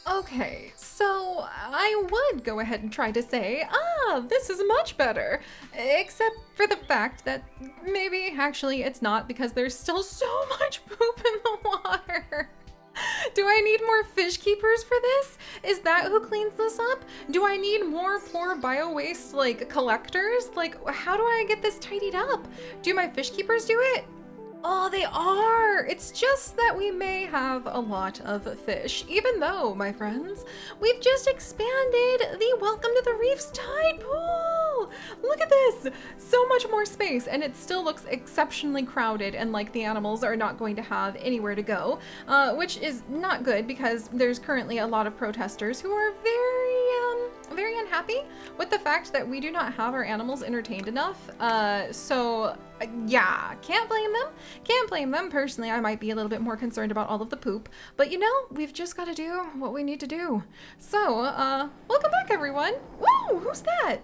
Okay, so I would go ahead and try to say, this is much better. Except for the fact that maybe actually it's not because there's still so much poop in the water. Do I need more fish keepers for this? Is that who cleans this up? Do I need more poor bio waste like collectors? Like, how do I get this tidied up? Do my fish keepers do it? Oh, they are! It's just that we may have a lot of fish, even though, my friends, we've just expanded the Welcome to the Reefs tide pool! Look at this! So much more space, and it still looks exceptionally crowded and like the animals are not going to have anywhere to go, which is not good because there's currently a lot of protesters who are very unhappy with the fact that we do not have our animals entertained enough. Yeah, can't blame them. Can't blame them. Personally, I might be a little bit more concerned about all of the poop, but you know, we've just got to do what we need to do. So, welcome back, everyone. Whoa, who's that?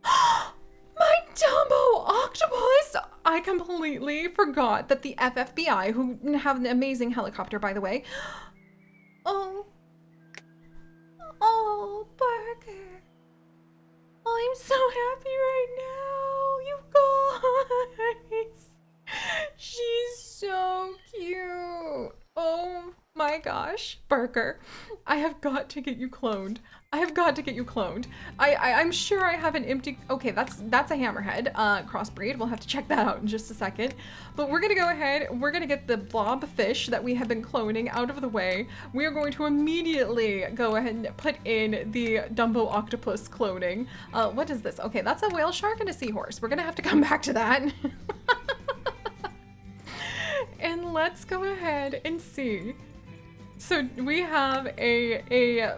My Dumbo octopus! I completely forgot that the FFBI, who have an amazing helicopter, by the way. Oh, Parker. I'm so happy right now, you guys. She's so cute. Oh my gosh, Barker, I have got to get you cloned. I'm sure I have an empty, okay, that's a hammerhead crossbreed. We'll have to check that out in just a second. But we're gonna go ahead, we're gonna get the blob fish that we have been cloning out of the way. We are going to immediately go ahead and put in the Dumbo octopus cloning. What is this? Okay, that's a whale shark and a seahorse. We're gonna have to come back to that. And let's go ahead and see. So we have a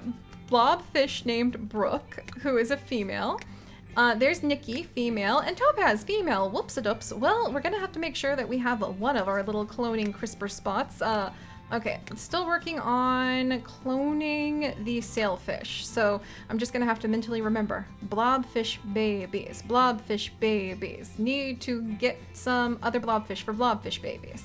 blobfish named Brooke, who is a female. There's Nikki, female, and Topaz, female. Whoops-a-doops. Well, we're gonna have to make sure that we have one of our little cloning CRISPR spots. Okay, still working on cloning the sailfish. So I'm just gonna have to mentally remember. Blobfish babies, blobfish babies. Need to get some other blobfish for blobfish babies.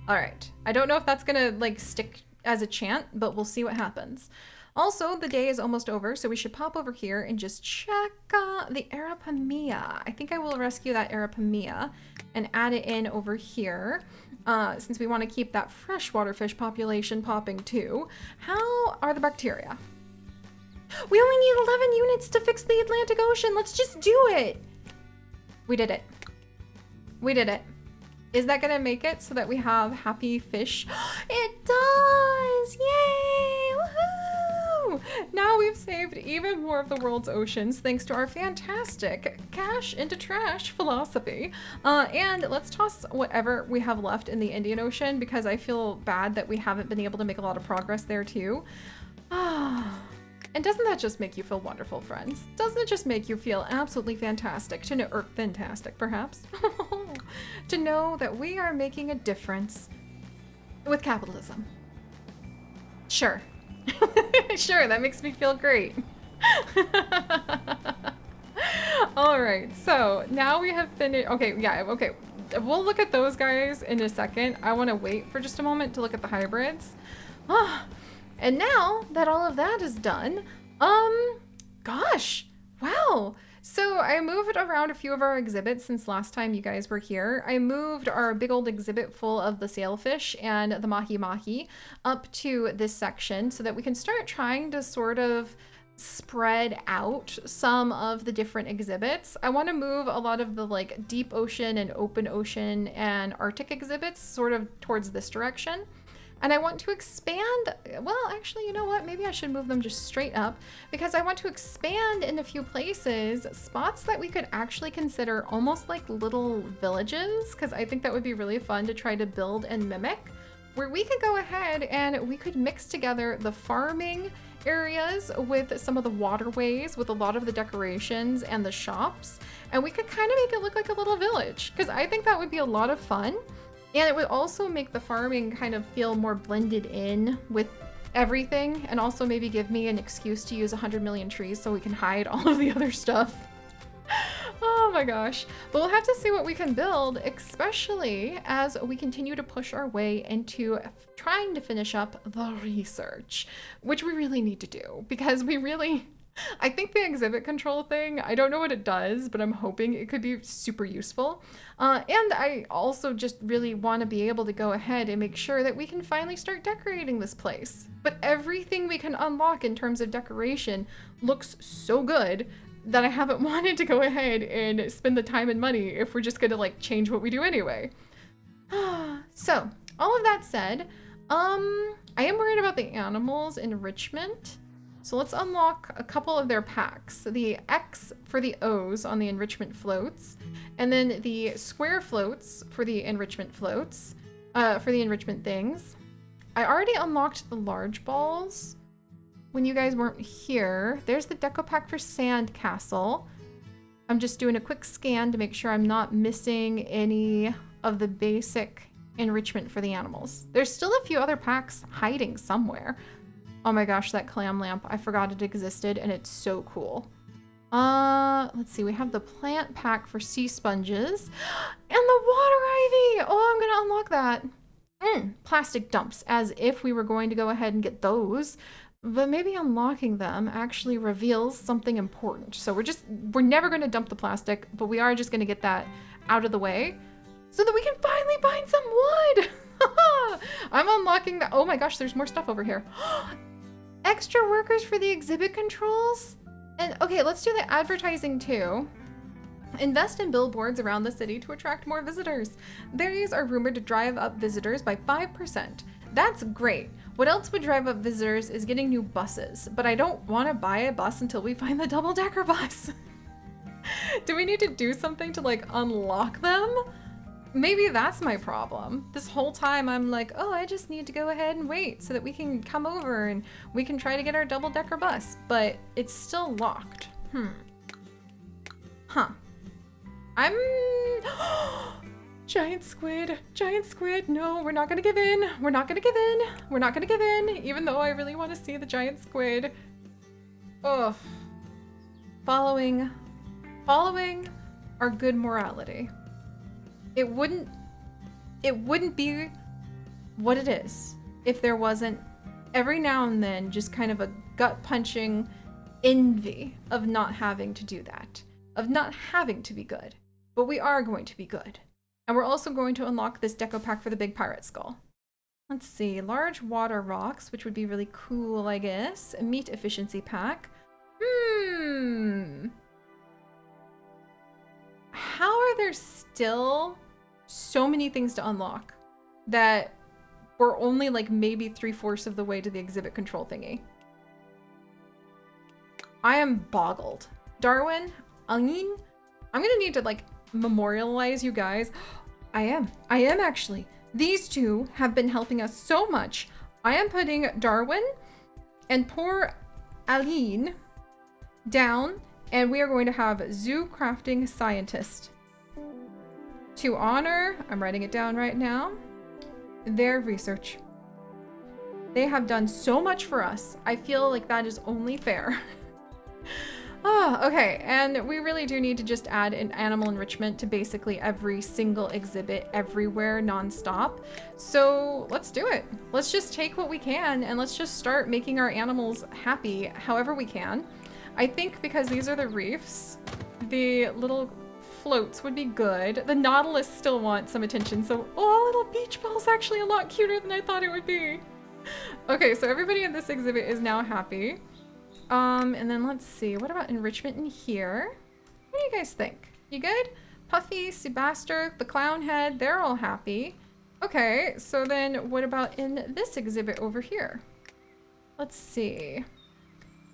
All right, I don't know if that's gonna like stick as a chant, but we'll see what happens. Also, the day is almost over, so we should pop over here and just check the Arapamia. I think I will rescue that Arapamia and add it in over here, since we want to keep that freshwater fish population popping too. How are the bacteria? We only need 11 units to fix the Atlantic Ocean. Let's just do it. We did it. We did it. Is that gonna make it so that we have happy fish? It does! Yay! Woohoo! Now we've saved even more of the world's oceans thanks to our fantastic cash into trash philosophy. And let's toss whatever we have left in the Indian Ocean because I feel bad that we haven't been able to make a lot of progress there too. And doesn't that just make you feel wonderful, friends? Doesn't it just make you feel absolutely fantastic to know, or fantastic perhaps, to know that we are making a difference with capitalism? Sure. Sure, that makes me feel great. All right, so now we have finished. Okay, yeah, okay. We'll look at those guys in a second. I want to wait for just a moment to look at the hybrids. And now that all of that is done, gosh, wow. So I moved around a few of our exhibits since last time you guys were here. I moved our big old exhibit full of the sailfish and the mahi-mahi up to this section so that we can start trying to sort of spread out some of the different exhibits. I want to move a lot of the like deep ocean and open ocean and Arctic exhibits sort of towards this direction. And I want to expand, well, actually, you know what? Maybe I should move them just straight up because I want to expand in a few places, spots that we could actually consider almost like little villages, because I think that would be really fun to try to build and mimic, where we could go ahead and we could mix together the farming areas with some of the waterways, with a lot of the decorations and the shops, and we could kind of make it look like a little village, because I think that would be a lot of fun. And it would also make the farming kind of feel more blended in with everything, and also maybe give me an excuse to use 100 million trees so we can hide all of the other stuff. Oh my gosh. But we'll have to see what we can build, especially as we continue to push our way into trying to finish up the research, which we really need to do because I think the exhibit control thing, I don't know what it does, but I'm hoping it could be super useful. And I also just really want to be able to go ahead and make sure that we can finally start decorating this place. But everything we can unlock in terms of decoration looks so good that I haven't wanted to go ahead and spend the time and money if we're just going to like change what we do anyway. So, all of that said, I am worried about the animals enrichment. So let's unlock a couple of their packs. The X for the O's on the enrichment floats, and then the square floats for the enrichment floats, for the enrichment things. I already unlocked the large balls when you guys weren't here. There's the deco pack for Sand Castle. I'm just doing a quick scan to make sure I'm not missing any of the basic enrichment for the animals. There's still a few other packs hiding somewhere. Oh my gosh, that clam lamp. I forgot it existed and it's so cool. Let's see. We have the plant pack for sea sponges and the water ivy. Oh, I'm going to unlock that. Plastic dumps, as if we were going to go ahead and get those. But maybe unlocking them actually reveals something important. So we're never going to dump the plastic, but we are just going to get that out of the way so that we can finally find some wood. I'm unlocking the, oh my gosh, there's more stuff over here. Extra workers for the exhibit controls? And okay, let's do the advertising too. Invest in billboards around the city to attract more visitors. These are rumored to drive up visitors by 5%. That's great. What else would drive up visitors is getting new buses, but I don't want to buy a bus until we find the double-decker bus. Do we need to do something to like unlock them? Maybe that's my problem. This whole time I'm like, oh, I just need to go ahead and wait so that we can come over and we can try to get our double-decker bus, but it's still locked. I'm... Giant squid, no, we're not gonna give in. We're not gonna give in, even though I really want to see the giant squid. Ugh. Following our good morality. It wouldn't be what it is if there wasn't every now and then just kind of a gut-punching envy of not having to do that, of not having to be good. But we are going to be good. And we're also going to unlock this deco pack for the big pirate skull. Let's see, large water rocks, which would be really cool, I guess. A meat efficiency pack. How are there still so many things to unlock that we're only like maybe 3/4 of the way to the exhibit control thingy? I am boggled. Darwin, Aline, I'm gonna need to like memorialize you guys. I am actually. These two have been helping us so much. I am putting Darwin and poor Aline down, and we are going to have zoo crafting scientist to honor, I'm writing it down right now, their research. They have done so much for us. I feel like that is only fair. Okay, and we really do need to just add an animal enrichment to basically every single exhibit everywhere nonstop. So let's do it. Let's just take what we can and let's just start making our animals happy however we can. I think because these are the reefs, the little floats would be good. The Nautilus still wants some attention, so oh, little beach ball's actually a lot cuter than I thought it would be. Okay, so everybody in this exhibit is now happy. And then let's see, what about enrichment in here? What do you guys think? You good? Puffy, Sebaster, the clown head, they're all happy. Okay, so then what about in this exhibit over here? Let's see.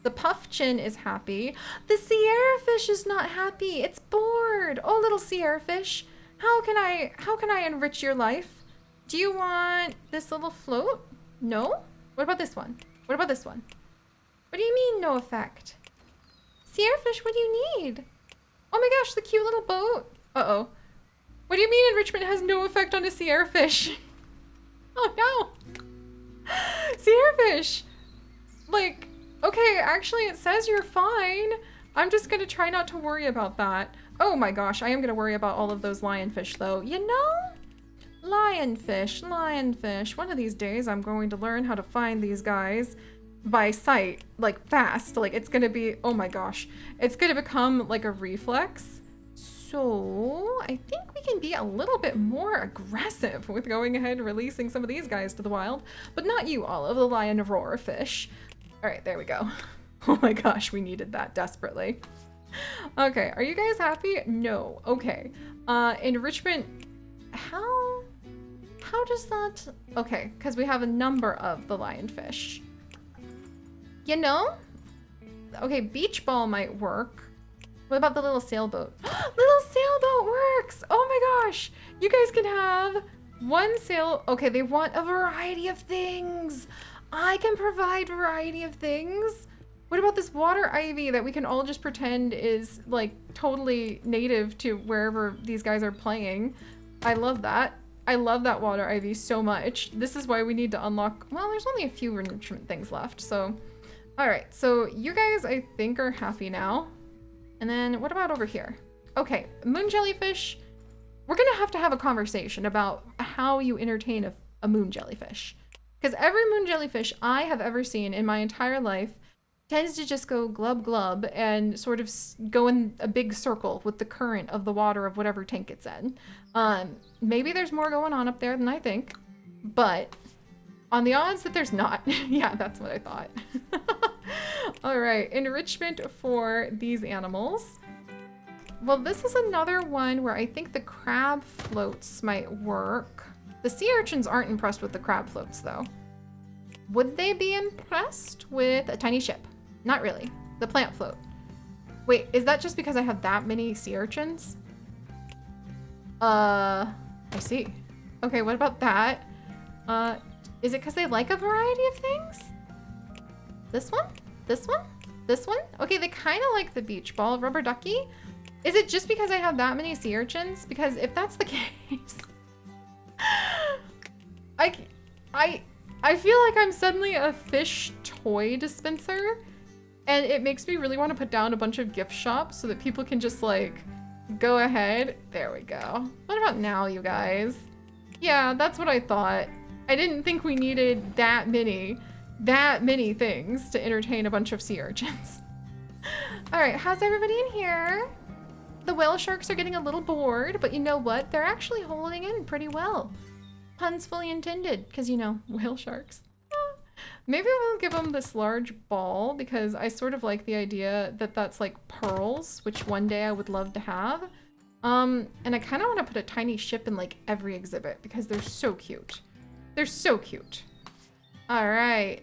The puff chin is happy. The Sierra fish is not happy. It's bored. Oh, little Sierra fish. How can I enrich your life? Do you want this little float? No? What about this one? What about this one? What do you mean, no effect? Sierra fish, what do you need? Oh my gosh, the cute little boat. Uh-oh. What do you mean enrichment has no effect on a Sierra fish? Oh no. Sierra fish. Like, okay, actually it says you're fine. I'm just gonna try not to worry about that. Oh my gosh, I am gonna worry about all of those lionfish though. You know? Lionfish, lionfish. One of these days I'm going to learn how to find these guys by sight, like fast. Like it's gonna be, oh my gosh. It's gonna become like a reflex. So I think we can be a little bit more aggressive with going ahead and releasing some of these guys to the wild, but not you, Olive, the lion roar fish. All right, there we go. Oh my gosh, we needed that desperately. Okay, are you guys happy? No. Okay. Enrichment, how does that? Okay, because we have a number of the lionfish. You know? Okay, beach ball might work. What about the little sailboat? Little sailboat works! Oh my gosh! You guys can have one sail. Okay, they want a variety of things. I can provide variety of things. What about this water ivy that we can all just pretend is like totally native to wherever these guys are playing? I love that. I love that water ivy so much. This is why we need to unlock, well, there's only a few enrichment things left, so. All right, so you guys, I think, are happy now. And then what about over here? Okay, moon jellyfish. We're gonna have a conversation about how you entertain a moon jellyfish. Because every moon jellyfish I have ever seen in my entire life tends to just go glub glub and sort of go in a big circle with the current of the water of whatever tank it's in. Maybe there's more going on up there than I think, but on the odds that there's not, yeah, that's what I thought. All right, enrichment for these animals. Well, this is another one where I think the crab floats might work. The sea urchins aren't impressed with the crab floats though. Would they be impressed with a tiny ship? Not really. The plant float. Wait, is that just because I have that many sea urchins? I see. Okay, what about that? Is it because they like a variety of things? This one? This one? This one? Okay, they kind of like the beach ball rubber ducky. Is it just because I have that many sea urchins? Because if that's the case, I feel like I'm suddenly a fish toy dispenser, and it makes me really want to put down a bunch of gift shops so that people can just like go ahead. There we go. What about now, you guys? Yeah, that's what I thought. I didn't think we needed that many things to entertain a bunch of sea urchins. All right, how's everybody in here? The whale sharks are getting a little bored, but you know what? They're actually holding in pretty well. Puns fully intended, because you know, whale sharks. Maybe we'll give them this large ball because I sort of like the idea that that's like pearls, which one day I would love to have. And I kind of want to put a tiny ship in like every exhibit because they're so cute. They're so cute. All right.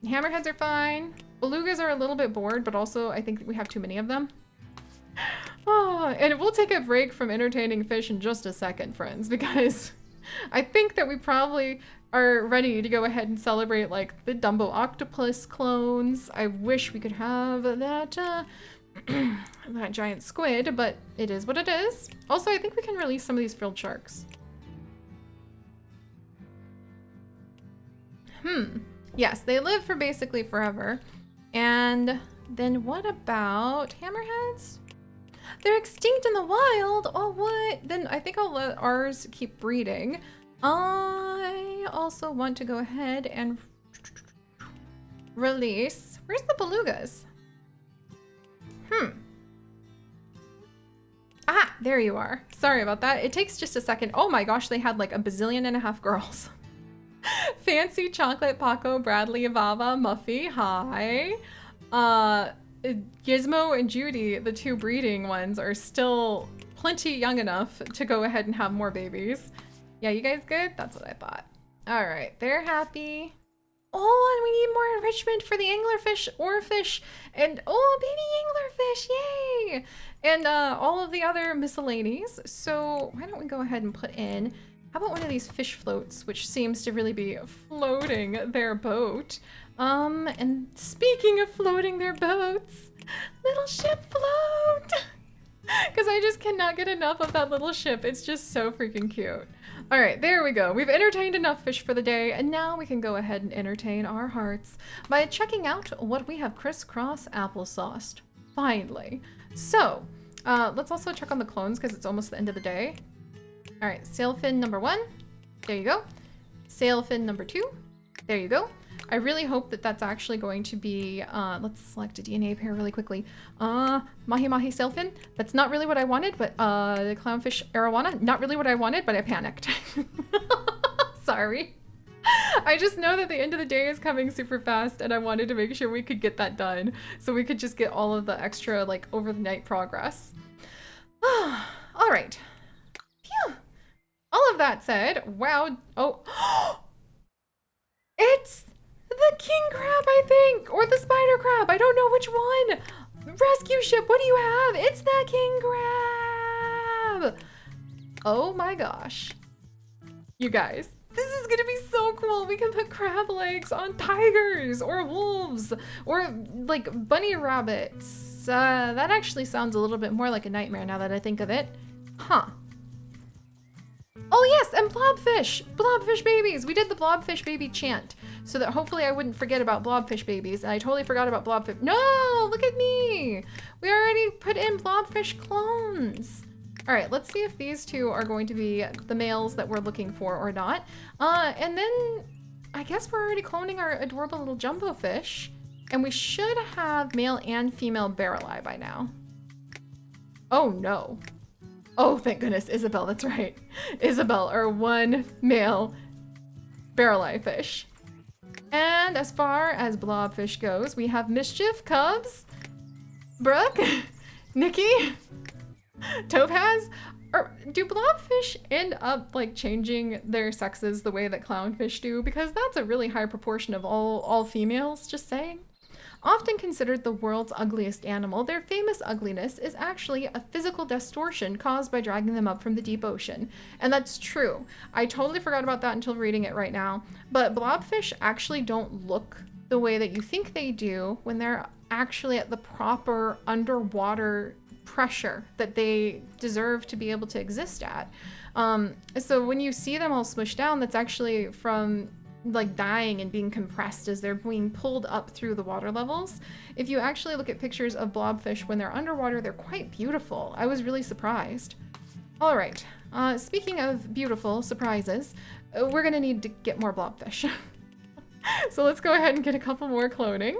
Hammerheads are fine. Belugas are a little bit bored, but also I think we have too many of them. Oh, and we'll take a break from entertaining fish in just a second, friends, because I think that we probably are ready to go ahead and celebrate like the Dumbo octopus clones. I wish we could have that that giant squid, but it is what it is. Also, I think we can release some of these frilled sharks. Yes, they live for basically forever. And then what about hammerheads? They're extinct in the wild. Oh, what? Then I think I'll let ours keep breeding. I also want to go ahead and release. Where's the belugas? Ah, there you are. Sorry about that. It takes just a second. Oh my gosh, they had like a bazillion and a half girls. Fancy Chocolate, Paco, Bradley, Avava, Muffy, hi. Gizmo and Judy, the two breeding ones, are still plenty young enough to go ahead and have more babies. Yeah, you guys good? That's what I thought. All right, they're happy. Oh, and we need more enrichment for the anglerfish, oarfish, and oh, baby anglerfish, yay! And all of the other miscellanies. So why don't we go ahead and put in, how about one of these fish floats, which seems to really be floating their boat. And speaking of floating their boats, little ship float! Because I just cannot get enough of that little ship. It's just so freaking cute. All right, there we go. We've entertained enough fish for the day, and now we can go ahead and entertain our hearts by checking out what we have crisscross applesauced. Finally. So, Let's also check on the clones because it's almost the end of the day. All right, sailfin number 1. There you go. Sailfin number 2. There you go. I really hope that that's actually going to be, let's select a DNA pair really quickly. Mahi Mahi Sailfin. That's not really what I wanted, but the Clownfish Arowana, not really what I wanted, but I panicked. Sorry. I just know that the end of the day is coming super fast and I wanted to make sure we could get that done so we could just get all of the extra like over the night progress. All right. Phew. All of that said, wow. Oh, it's the king crab, I think, or the spider crab. I don't know which one. Rescue ship, what do you have? It's the king crab. Oh my gosh. You guys. This is gonna be so cool. We can put crab legs on tigers or wolves or like bunny rabbits. That actually sounds a little bit more like a nightmare now that I think of it. Huh. Oh yes, and blobfish. Blobfish babies. We did the blobfish baby chant so that hopefully I wouldn't forget about blobfish babies. And I totally forgot about blobfish. No, look at me. We already put in blobfish clones. All right, let's see if these two are going to be the males that we're looking for or not. And then I guess we're already cloning our adorable little jumbo fish. And we should have male and female barreli by now. Oh no. Oh, thank goodness, Isabel, that's right. Isabel, our one male barreli fish. And as far as blobfish goes, we have Mischief, Cubs, Brooke, Nikki, Topaz. Or do blobfish end up like changing their sexes the way that clownfish do? Because that's a really high proportion of all females, just saying. Often considered the world's ugliest animal, their famous ugliness is actually a physical distortion caused by dragging them up from the deep ocean. And that's true. I totally forgot about that until reading it right now. But blobfish actually don't look the way that you think they do when they're actually at the proper underwater pressure that they deserve to be able to exist at. So when you see them all smushed down, that's actually from like dying and being compressed as they're being pulled up through the water levels. If you actually look at pictures of blobfish when they're underwater, they're quite beautiful. I was really surprised. All right, speaking of beautiful surprises, we're gonna need to get more blobfish. So let's go ahead and get a couple more cloning.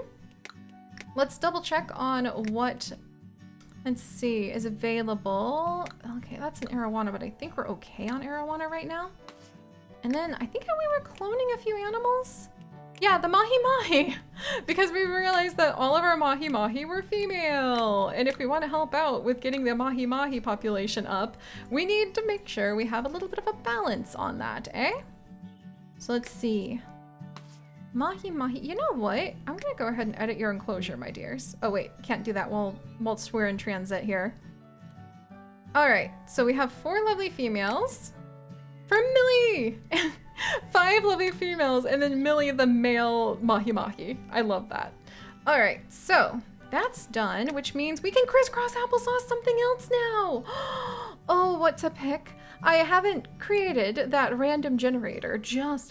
Let's double check on what, let's see, is available. Okay, that's an arowana, but I think we're okay on arowana right now. And then I think we were cloning a few animals. Yeah, the mahi-mahi, because we realized that all of our mahi-mahi were female. And if we want to help out with getting the mahi-mahi population up, we need to make sure we have a little bit of a balance on that, eh? So let's see. Mahi-mahi, you know what? I'm gonna go ahead and edit your enclosure, my dears. Oh wait, can't do that whilst we're in transit here. All right, so we have 4 lovely females. For Millie! 5 lovely females, and then Millie, the male mahi-mahi. I love that. All right, so that's done, which means we can crisscross applesauce something else now. Oh, what to pick? I haven't created that random generator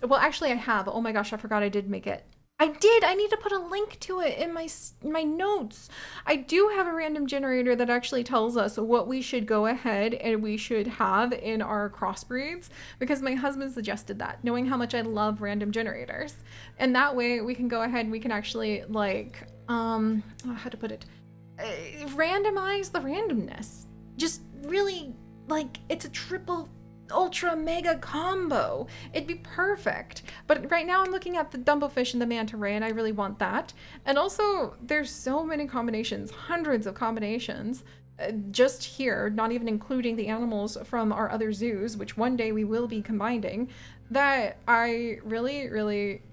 well, actually I have. Oh my gosh, I forgot I did make it. I did. I need to put a link to it in my notes. I do have a random generator that actually tells us what we should go ahead and we should have in our crossbreeds, because my husband suggested that, knowing how much I love random generators. And that way we can go ahead and we can actually like, how to put it, randomize the randomness. Just really like, it's a triple ultra mega combo. It'd be perfect. But right now I'm looking at the Dumbo fish and the manta ray, and I really want that. And also there's so many combinations, hundreds of combinations just here, not even including the animals from our other zoos, which one day we will be combining, that I really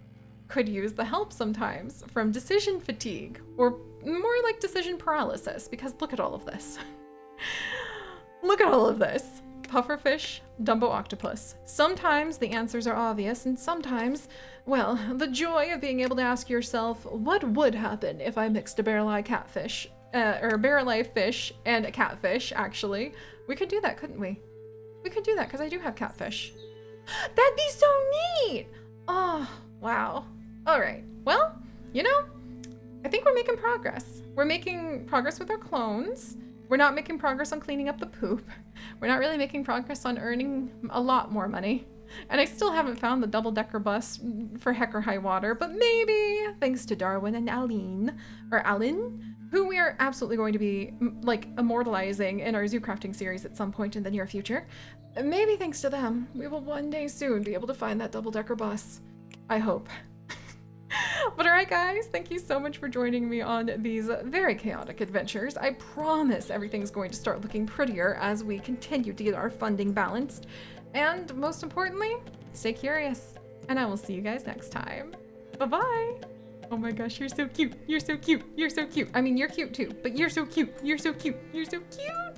could use the help sometimes from decision fatigue, or more like decision paralysis, because look at all of this. Look at all of this. Pufferfish, Dumbo octopus. Sometimes the answers are obvious, and sometimes, well, the joy of being able to ask yourself, what would happen if I mixed a barrel-eye catfish, or a barrel-eye fish and a catfish, actually. We could do that, couldn't we? We could do that, because I do have catfish. That'd be so neat! Oh, wow. All right, well, you know, I think we're making progress. We're making progress with our clones. We're not making progress on cleaning up the poop. We're not really making progress on earning a lot more money. And I still haven't found the double-decker bus for heck or high water, but maybe thanks to Darwin and Aline, who we are absolutely going to be like immortalizing in our zoo crafting series at some point in the near future. Maybe thanks to them, we will one day soon be able to find that double-decker bus. I hope. But alright guys, thank you so much for joining me on these very chaotic adventures. I promise everything's going to start looking prettier as we continue to get our funding balanced. And most importantly, stay curious. And I will see you guys next time. Bye-bye! Oh my gosh, you're so cute. You're so cute. You're so cute. I mean, you're cute too, but you're so cute. You're so cute. You're so cute.